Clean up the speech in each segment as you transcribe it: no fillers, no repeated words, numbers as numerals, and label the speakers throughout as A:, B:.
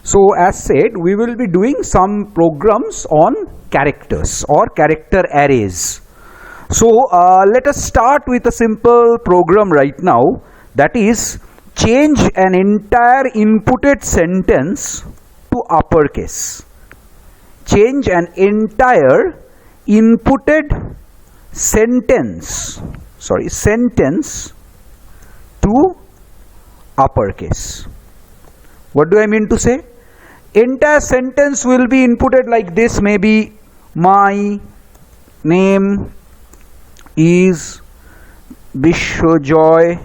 A: So as said, we will be doing some programs on characters or character arrays. So let us start with a simple program right now, that is change an entire inputted sentence to uppercase. Change an entire inputted sentence to uppercase. What do I mean to say? Entire sentence will be inputted like this, maybe my name is Bishwajoy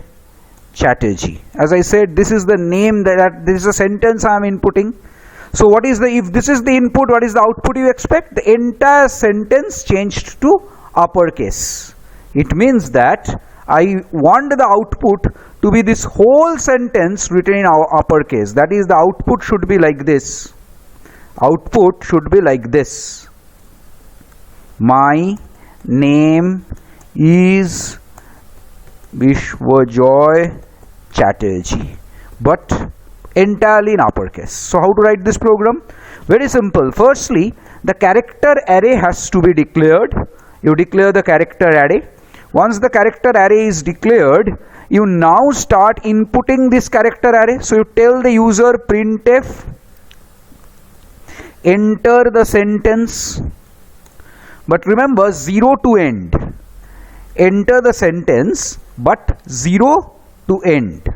A: Chatterjee. As I said, this is the name this is a sentence I am inputting. So what is if this is the input, what is the output you expect? The entire sentence changed to uppercase. It means that I want the output to be this whole sentence written in our uppercase. That is, the output should be like this. Output should be like this. My name is Bishwajoy Chatterjee, but entirely in uppercase. So how to write this program? Very simple. Firstly, the character array has to be declared. You declare the character array. Once the character array is declared, you now start inputting this character array. So you tell the user printf enter the sentence, but remember 0 to end. Enter the sentence, but 0 to end.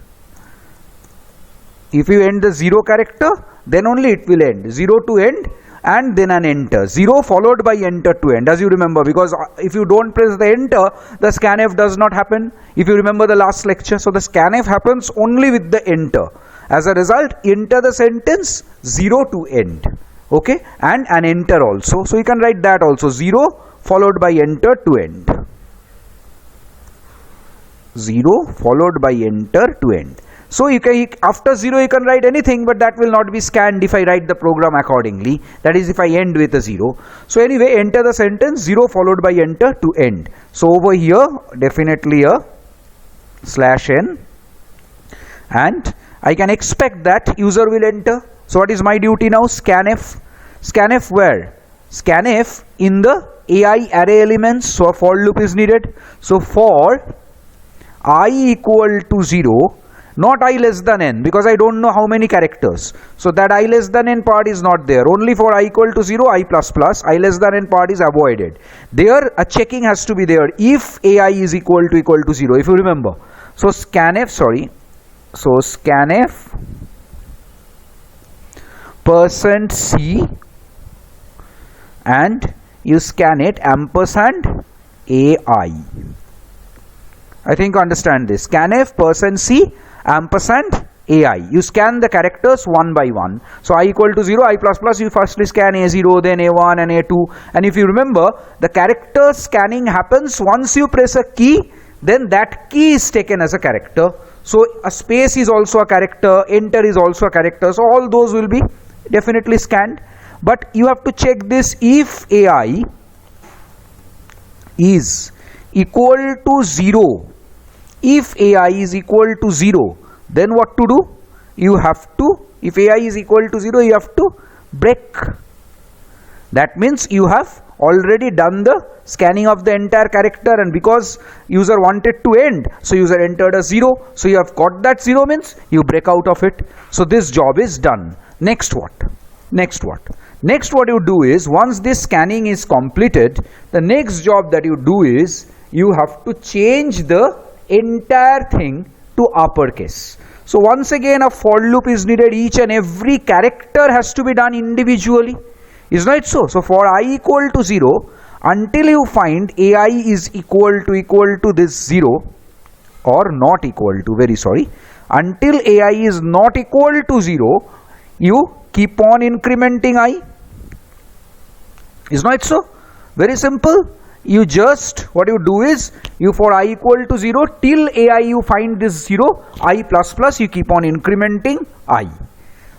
A: If you end the 0 character, then only it will end. 0 to end, and then an enter. 0 followed by enter to end, as you remember, because if you don't press the enter, the scanf does not happen. If you remember the last lecture, so the scanf happens only with the enter. As a result, enter the sentence 0 to end. Okay, and an enter also. So you can write that also, 0 followed by enter to end. 0 followed by enter to end. So you can, after 0 you can write anything, but that will not be scanned if I write the program accordingly. That is, if I end with a 0. So anyway, enter the sentence, 0 followed by enter to end. So over here, definitely a /n, and I can expect that user will enter. So what is my duty now? Scanf. Scanf where? Scanf in the AI array elements. So a for loop is needed. So for I equal to 0, not I less than n, because I don't know how many characters. So that I less than n part is not there. Only for I equal to 0, I plus plus, I less than n part is avoided. There a checking has to be there if AI is equal to 0, if you remember. So scanf, so scanf %c, and you scan it ampersand AI. I think you understand this. Scanf %c ampersand AI. You scan the characters one by one. So I equal to 0, I plus plus, you firstly scan A0, then A1 and A2. And if you remember, the character scanning happens once you press a key, then that key is taken as a character. So a space is also a character, enter is also a character. So all those will be definitely scanned. But you have to check this, if AI is equal to 0. If AI is equal to 0, then what to do? You have to, if AI is equal to 0, you have to break. That means you have already done the scanning of the entire character, and because user wanted to end, so user entered a 0. So you have got that 0, means you break out of it. So this job is done. Next what? Next what you do is, once this scanning is completed, the next job that you do is, you have to change the entire thing to uppercase. So once again a for loop is needed. Each and every character has to be done individually. Is not so? So for I equal to 0, until you find AI is equal to this 0, or not equal to, very sorry, until AI is not equal to 0, you keep on incrementing I. Is not so? Very simple. You just, what you do is, you for I equal to 0 till AI you find this 0, I plus plus, you keep on incrementing I.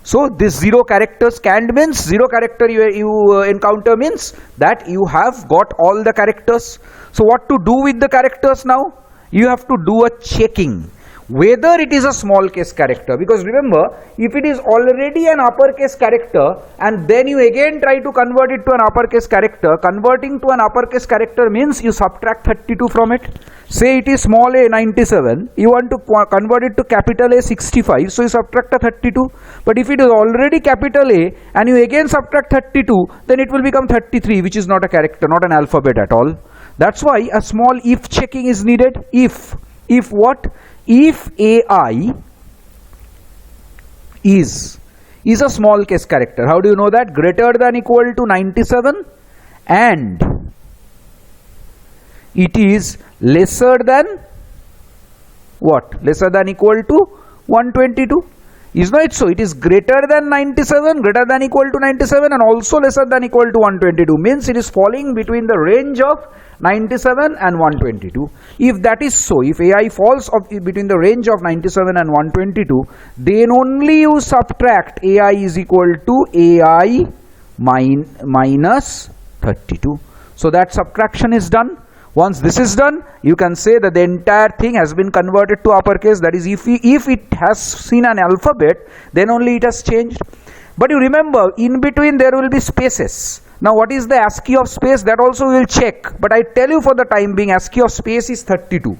A: So this 0 character scanned means, 0 character you encounter means that you have got all the characters. So what to do with the characters now? You have to do a checking. whether it is a small case character, because remember, if it is already an uppercase character and then you again try to convert it to an uppercase character, converting to an uppercase character means you subtract 32 from it. Say it is small a 97, you want to convert it to capital A 65, so you subtract a 32. But if it is already capital A and you again subtract 32, then it will become 33, which is not a character, not an alphabet at all. That's why a small if checking is needed. If what? If AI is a small case character. How do you know that? Greater than equal to 97 and it is lesser than what? Lesser than equal to 122. Is not it so? It is greater than 97, greater than equal to 97 and also lesser than equal to 122. Means it is falling between the range of 97 and 122. If that is so, if AI falls between the range of 97 and 122, then only you subtract AI is equal to AI minus 32. So that subtraction is done. Once this is done, you can say that the entire thing has been converted to uppercase. That is, if it has seen an alphabet, then only it has changed. But you remember, in between there will be spaces. Now what is the ASCII of space? That also we will check. But I tell you for the time being, ASCII of space is 32.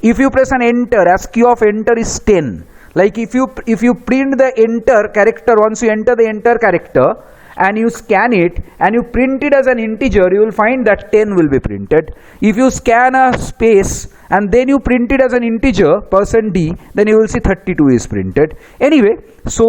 A: If you press an enter, ASCII of enter is 10. Like if you print the enter character, once you enter the enter character, and you scan it and you print it as an integer, you will find that 10 will be printed. If you scan a space and then you print it as an integer %d, then you will see 32 is printed. Anyway, so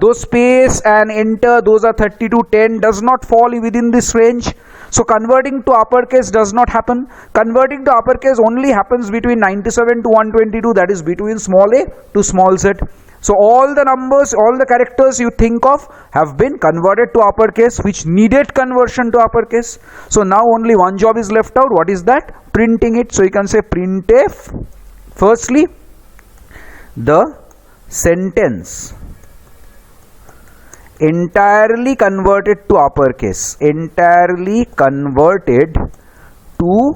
A: those space and enter, those are 32, 10 does not fall within this range. So converting to uppercase does not happen. Converting to uppercase only happens between 97 to 122, that is between small a to small z. So all the numbers, all the characters you think of have been converted to uppercase, which needed conversion to uppercase. So now only one job is left out. What is that? Printing it. So you can say printf, firstly, the sentence entirely converted to uppercase, entirely converted to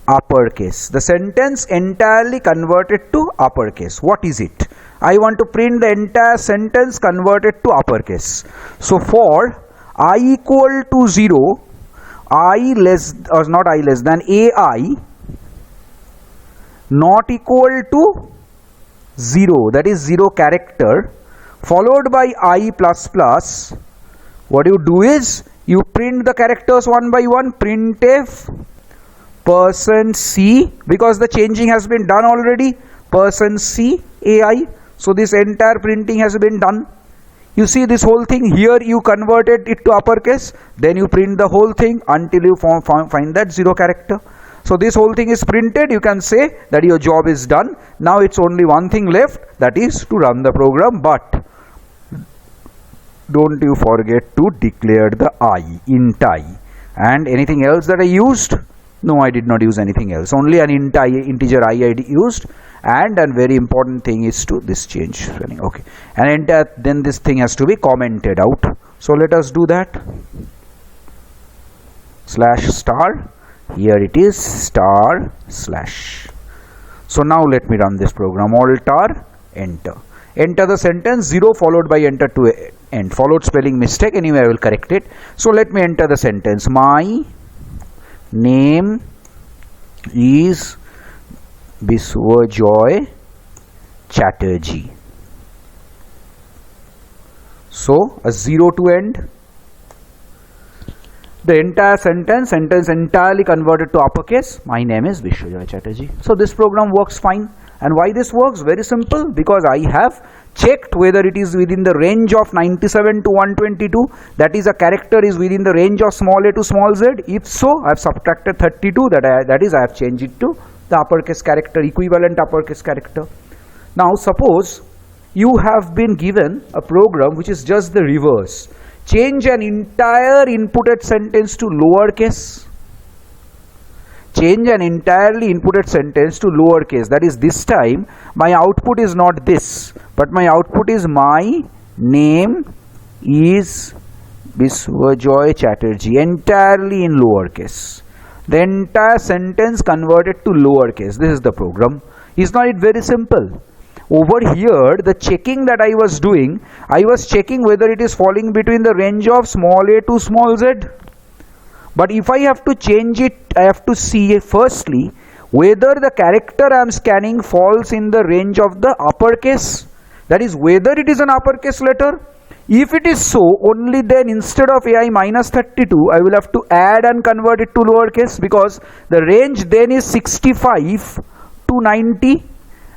A: uppercase. The sentence entirely converted to uppercase. What is it? I want to print the entire sentence converted to uppercase. So for I equal to 0, I less or not I less than AI not equal to 0, that is 0 character, followed by I plus plus, what you do is you print the characters one by one. Printf %c, because the changing has been done already, %c AI. So this entire printing has been done. You see this whole thing here, you converted it to uppercase, then you print the whole thing until you find that 0 character. So this whole thing is printed. You can say that your job is done. Now it's only one thing left, that is to run the program. But don't you forget to declare the I, int I. And anything else that I used? No, I did not use anything else. Only an integer I used. And a very important thing is to this change running. Okay, and enter, then this thing has to be commented out. So let us do that. /*, here it is */. So now let me run this program. Alt enter. Enter the sentence, 0 followed by enter to end. Followed spelling mistake. Anyway, I will correct it. So let me enter the sentence. My name is Biswajoy Chatterjee. So a 0 to end. The entire sentence entirely converted to uppercase. My name is Biswajoy Chatterjee. So this program works fine. And why this works? Very simple. Because I have checked whether it is within the range of 97 to 122. That is, a character is within the range of small a to small z. If so, I have subtracted 32. That is, I have changed it to the uppercase character, equivalent uppercase character. Now suppose you have been given a program which is just the reverse. Change an entire inputted sentence to lowercase. Change an entirely inputted sentence to lowercase. That is, this time my output is not this, but my output is my name is Biswajoy Chatterjee, entirely in lowercase. the entire sentence converted to lowercase. This is the program. Is not it very simple? Over here, the checking that I was doing, I was checking whether it is falling between the range of small a to small z. But if I have to change it, I have to see firstly whether the character I am scanning falls in the range of the uppercase. That is, whether it is an uppercase letter. If it is so, only then instead of ai minus 32, I will have to add and convert it to lowercase, because the range then is 65 to 90.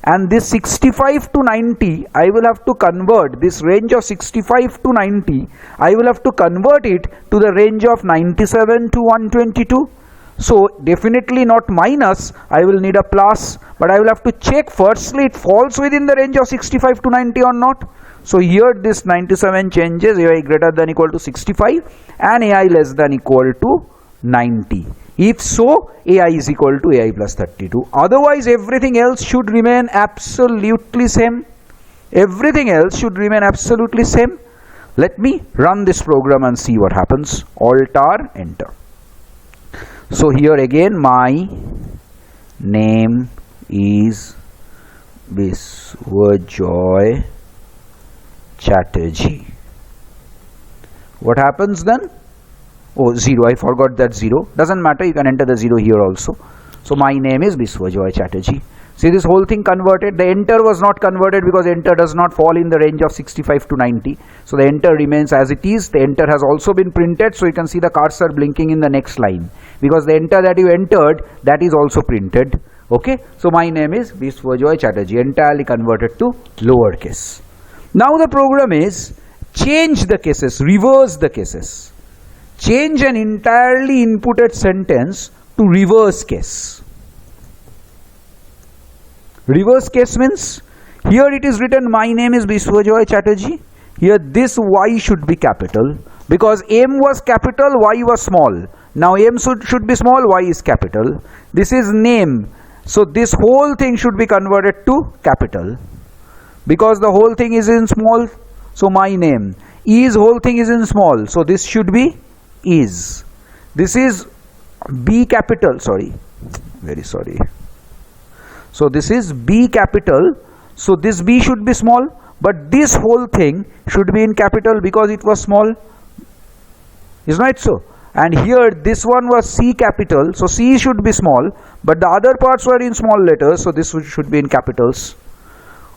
A: And this 65 to 90, I will have to convert this range of 65 to 90. I will have to convert it to the range of 97 to 122. So definitely not minus, I will need a plus. But I will have to check firstly it falls within the range of 65 to 90 or not. So here this 97 changes ai greater than equal to 65 and ai less than equal to 90. If so, ai is equal to ai plus 32. Otherwise, everything else should remain absolutely same. Everything else should remain absolutely same. Let me run this program and see what happens. Alt-R, enter. So here again, my name is Biswajoy Chatterjee. What happens then? Oh, 0, I forgot that 0. Doesn't matter, you can enter the 0 here also. So my name is Biswajoy Chatterjee. See, this whole thing converted. The enter was not converted because enter does not fall in the range of 65 to 90. So the enter remains as it is. The enter has also been printed. So you can see the cursor blinking in the next line. Because the enter that you entered, that is also printed. Okay. So my name is Biswajoy Chatterjee. Entirely converted to lowercase. Now the program is change the cases, reverse the cases. Change an entirely inputted sentence to reverse case. Reverse case means here it is written my name is Biswajoy Chatterjee. Here this y should be capital because m was capital, y was small. Now m should be small, y is capital. This is name. So this whole thing should be converted to capital because the whole thing is in small. So my name is whole thing is in small. So this should be is. This is B capital, sorry, very sorry. So this is B capital. So this B should be small, but this whole thing should be in capital because it was small. Isn't it so? And here this one was C capital. So C should be small, but the other parts were in small letters. So this should be in capitals.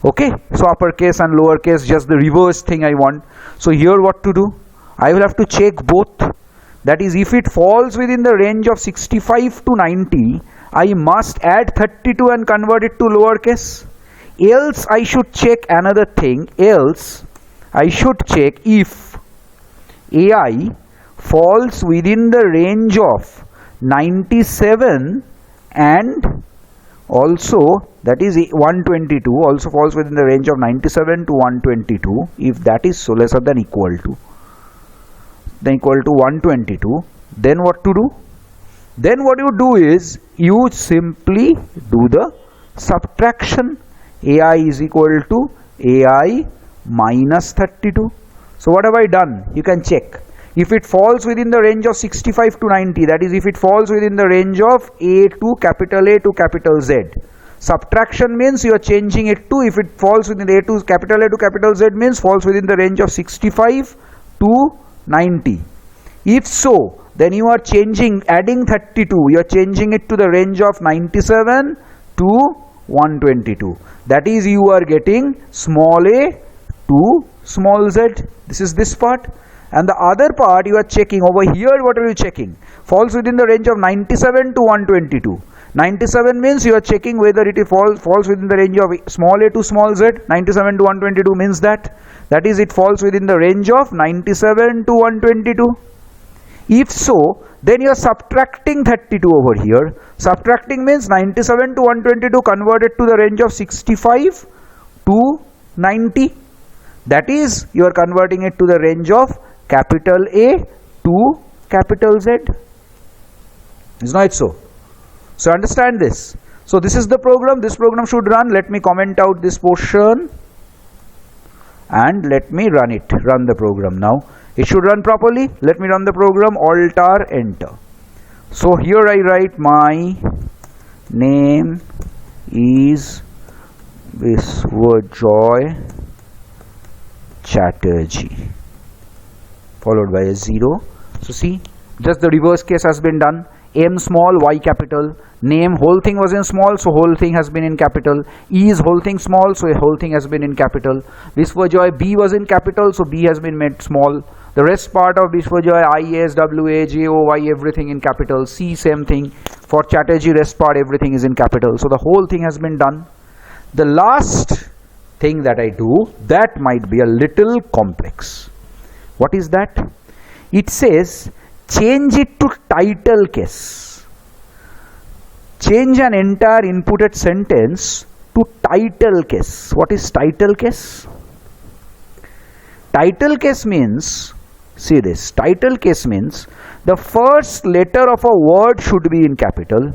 A: Okay. So uppercase and lowercase, just the reverse thing I want. So here what to do? I will have to check both. That is, if it falls within the range of 65 to 90, I must add 32 and convert it to lowercase. Else I should check another thing. Else I should check if ai falls within the range of 97 and also that is 122 also falls within the range of 97 to 122. If that is so lesser than equal to 122, then what to do? Then what you do is you simply do the subtraction. ai is equal to ai minus 32. So what have I done? You can check. If it falls within the range of 65 to 90, that is if it falls within the range of A to capital Z. Subtraction means you are changing it to, if it falls within A to capital Z means falls within the range of 65 to 90. If so, then you are changing, adding 32, you are changing it to the range of 97 to 122. That is, you are getting small a to small z. This is this part. And the other part you are checking over here. What are you checking? Falls within the range of 97 to 122. 97 means you are checking whether it falls within the range of small a to small z. 97 to 122 means that is it falls within the range of 97 to 122. If so, then you are subtracting 32 over here. Subtracting means 97 to 122 converted to the range of 65 to 90. That is, you are converting it to the range of capital A to capital Z. Is not it so? So understand this. So this is the program. This program should run. Let me comment out this portion and let me run it. Run the program now. It should run properly. Let me run the program. Alt-R, enter. So here I write my name is Viswajoy Chatterjee, followed by a 0. So see, just the reverse case has been done. M small, Y capital. Name, whole thing was in small, so whole thing has been in capital. E is whole thing small, so a whole thing has been in capital. Viswajoy, B was in capital, so B has been made small. The rest part of Viswajoy, I, S, W, A, J, O, Y, everything in capital. C, same thing. For Chatterjee, rest part, everything is in capital. So the whole thing has been done. The last thing that I do, that might be a little complex. What is that? It says, change it to title case. Change an entire inputted sentence to title case. What is title case? Title case means, see this, title case means the first letter of a word should be in capital.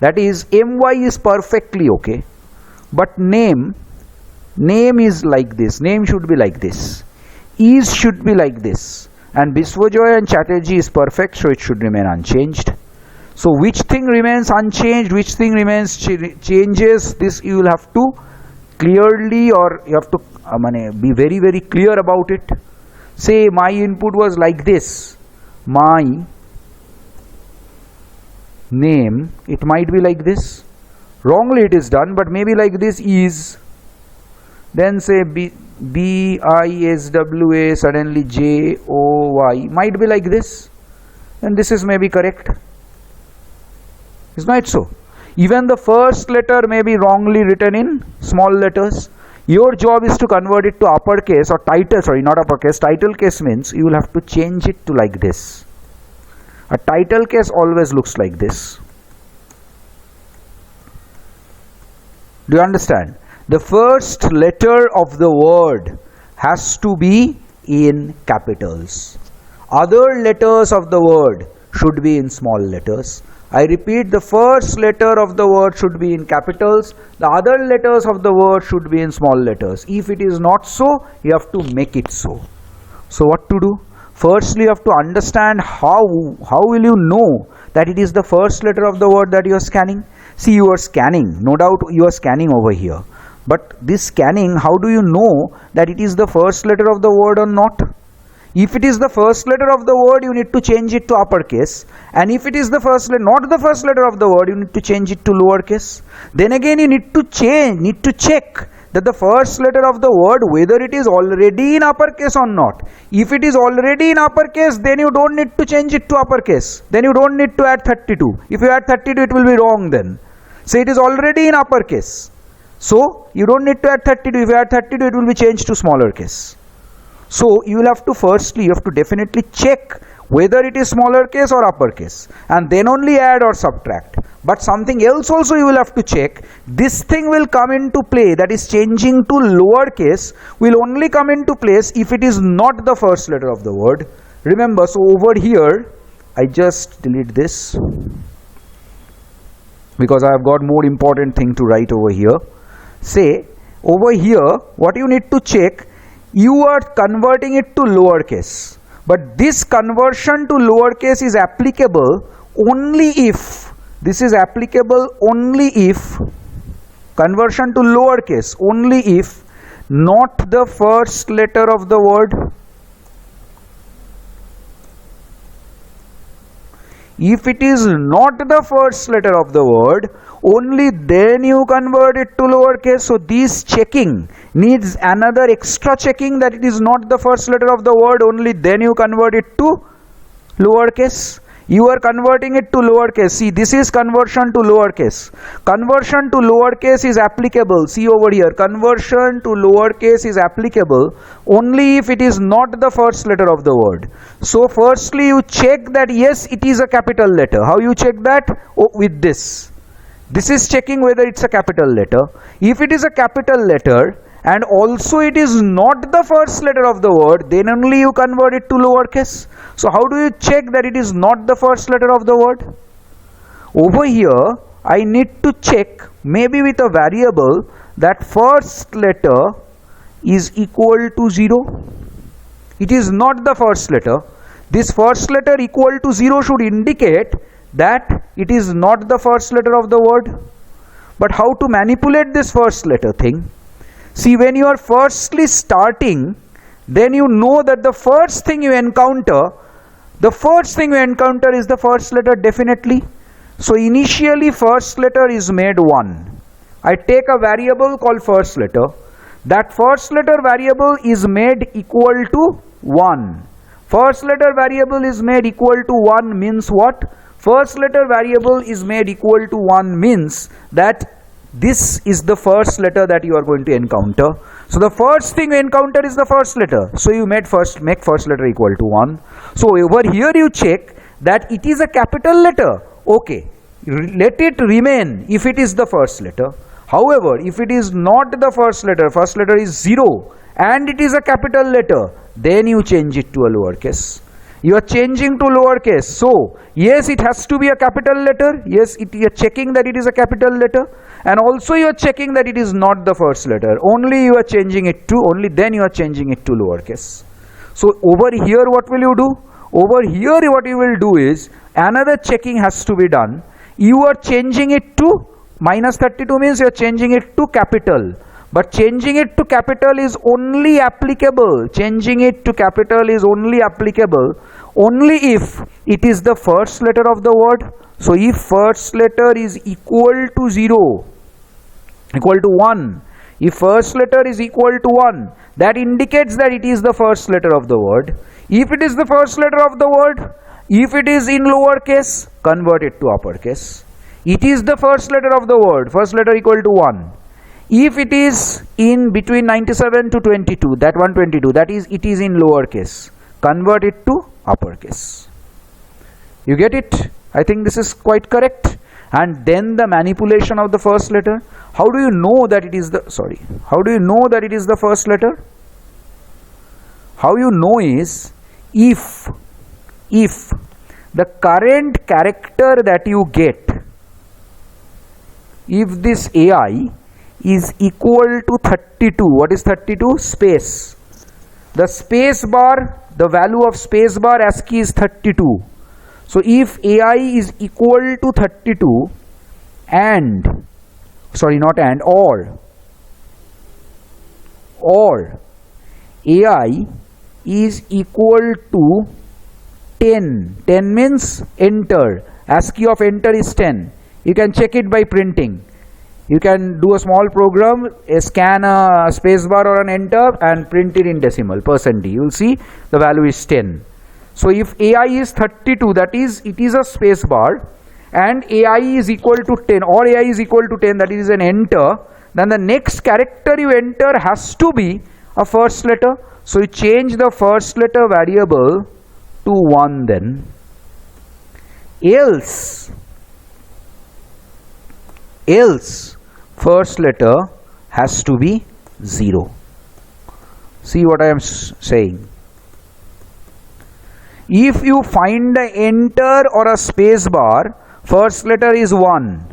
A: That is, MY is perfectly okay. But name is like this. Name should be like this. Is should be like this. And Viswajoy and Chatterjee is perfect, so it should remain unchanged. So which thing remains unchanged, which thing remains changes, this you will have to clearly, or you have to be very, very clear about it. Say my input was like this. My name, it might be like this. Wrongly it is done, but maybe like this is. Then say B-I-S-W-A, suddenly J-O-Y, might be like this. And this is maybe correct. Is not so? Even the first letter may be wrongly written in small letters. Your job is to convert it to uppercase or title, sorry, not uppercase. Title case means you will have to change it to like this. A title case always looks like this. Do you understand? The first letter of the word has to be in capitals. Other letters of the word should be in small letters. I repeat, the first letter of the word should be in capitals. The other letters of the word should be in small letters. If it is not so, you have to make it so. So what to do? Firstly, you have to understand how will you know that it is the first letter of the word that you are scanning. See, you are scanning. No doubt you are scanning over here. But this scanning, how do you know that it is the first letter of the word or not? If it is the first letter of the word, you need to change it to uppercase. And if it is the first letter, not the first letter of the word, you need to change it to lowercase. Then again, you need to check that the first letter of the word, whether it is already in uppercase or not. If it is already in uppercase, then you don't need to change it to uppercase. Then you don't need to add 32. If you add 32, it will be wrong then. So it is already in uppercase. So you don't need to add 32. If you add 32, it will be changed to smaller case. So you will have to definitely check whether it is smaller case or uppercase, and then only add or subtract. But something else also you will have to check. This thing will come into play, that is changing to lower case, will only come into place if it is not the first letter of the word. Remember, so over here, I just delete this because I have got more important thing to write over here. Say, over here, what you need to check, you are converting it to lowercase, but this conversion to lowercase is applicable only if, conversion to lowercase only if not the first letter of the word. If it is not the first letter of the word, only then you convert it to lowercase. So this checking needs another extra checking, that it is not the first letter of the word, only then you convert it to lowercase. You are converting it to lowercase. See, this is conversion to lowercase. Conversion to lowercase is applicable. See over here, conversion to lowercase is applicable only if it is not the first letter of the word. So firstly you check that yes, it is a capital letter. How you check that? Oh, with this. This is checking whether it's a capital letter. If it is a capital letter and also it is not the first letter of the word, then only you convert it to lowercase. So how do you check that it is not the first letter of the word? Over here, I need to check maybe with a variable that first letter is equal to 0. It is not the first letter. This first letter equal to 0 should indicate that it is not the first letter of the word. But how to manipulate this first letter thing? See, when you are firstly starting, then you know that the first thing you encounter is the first letter definitely. So initially first letter is made 1. I take a variable called first letter. That first letter variable is made equal to 1. First letter variable is made equal to 1 means what? First letter variable is made equal to 1 means that this is the first letter that you are going to encounter. So the first thing you encounter is the first letter. So you make first letter equal to 1. So over here you check that it is a capital letter. Okay, let it remain if it is the first letter. However, if it is not the first letter is 0 and it is a capital letter, then you change it to a lowercase. You are changing to lowercase. So yes, it has to be a capital letter. Yes, you are checking that it is a capital letter, and also you are checking that it is not the first letter. Only you are changing it to, only then you are changing it to lowercase. So over here what will you do? Over here what you will do is another checking has to be done. You are changing it to minus 32 means you are changing it to capital. But changing it to capital is only applicable. Changing it to capital is only applicable only if it is the first letter of the word. So if first letter is equal to 0, equal to 1, if first letter is equal to 1, that indicates that it is the first letter of the word. If it is the first letter of the word, if it is in lowercase, convert it to uppercase. It is the first letter of the word, first letter equal to 1. If it is in between 97 to 22, that 122, that is, it is in lowercase, convert it to uppercase. You get it? I think this is quite correct. And then the manipulation of the first letter. How do you know that it is the, how do you know that it is the first letter? How you know is if the current character that you get, if this AI is equal to 32. What is 32? Space. The space bar, the value of space bar ASCII is 32. So if AI is equal to 32 and, or AI is equal to 10. 10 means enter. ASCII of enter is 10. You can check it by printing. You can do a small program, scan a spacebar or an enter and print it in decimal, %d. You will see the value is 10. So if AI is 32, that is, it is a spacebar, and AI is equal to 10 or AI is equal to 10, that is an enter, then the next character you enter has to be a first letter. So you change the first letter variable to 1 then. Else first letter has to be 0. See what I am saying. If you find the enter or a space bar, first letter is 1,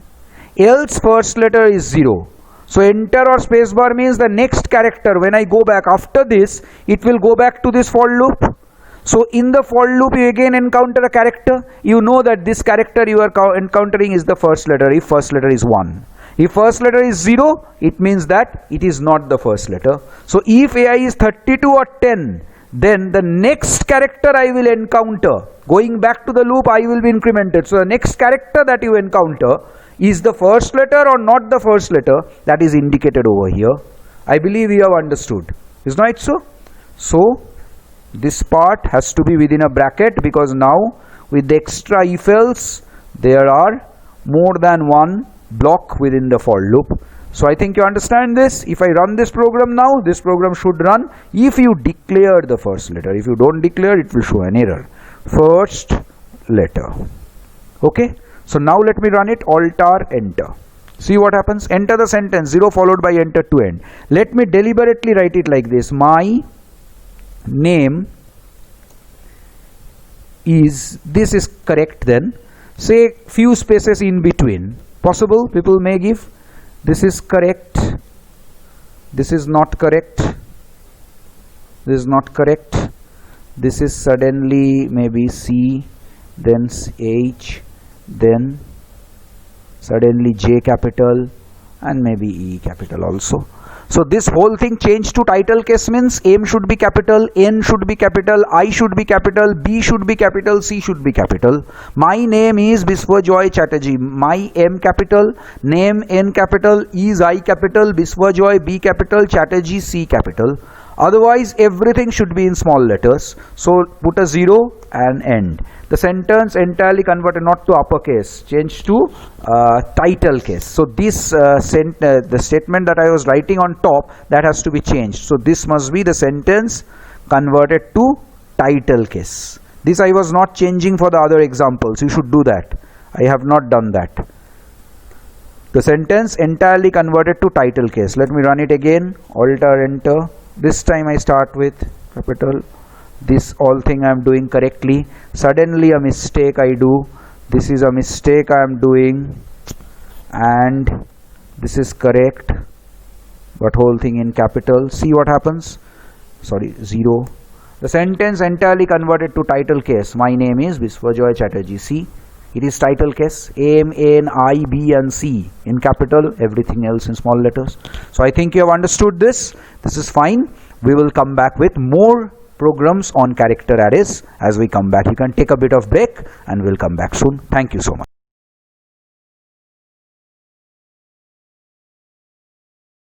A: else first letter is 0. So enter or space bar means the next character, when I go back after this, it will go back to this for loop. So in the for loop you again encounter a character. You know that this character you are encountering is the first letter if first letter is 1. If first letter is 0, it means that it is not the first letter. So if AI is 32 or 10, then the next character I will encounter, going back to the loop, I will be incremented. So the next character that you encounter is the first letter or not the first letter, that is indicated over here. I believe you have understood. Is not it so? So this part has to be within a bracket, because now with the extra if else there are more than one block within the for loop. So I think you understand this. If I run this program now, this program should run if you declare the first letter. If you don't declare, it will show an error. First letter. Okay. So now let me run it. Alt enter. See what happens. Enter the sentence 0 followed by enter to end. Let me deliberately write it like this. My name is, this is correct then. Say few spaces in between. Possible people may give. This is correct. This is not correct. This is not correct. This is suddenly maybe C, then H, then suddenly J capital and maybe E capital also. So this whole thing changed to title case means M should be capital, N should be capital, I should be capital, B should be capital, C should be capital. My name is Biswajoy Chatterjee. My M capital, name N capital, is I capital, Biswajoy B capital, Chatterjee C capital. Otherwise everything should be in small letters. So put a 0 and end. The sentence entirely converted not to uppercase, changed to title case. So this the statement that I was writing on top, that has to be changed. So this must be the sentence converted to title case. This I was not changing for the other examples. You should do that. I have not done that. The sentence entirely converted to title case. Let me run it again. Alter, enter. This time I start with capital. This all thing I am doing correctly. Suddenly a mistake I do. This is a mistake I am doing, and this is correct, but whole thing in capital. See what happens? Sorry, 0. The sentence entirely converted to title case. My name is Biswajoy Chatterjee. See, it is title case. M, N, I, B and C in capital, everything else in small letters. So I think you have understood this. This is fine. We will come back with more programs on character arrays as we come back. You can take a bit of break and we'll come back soon. Thank you so much.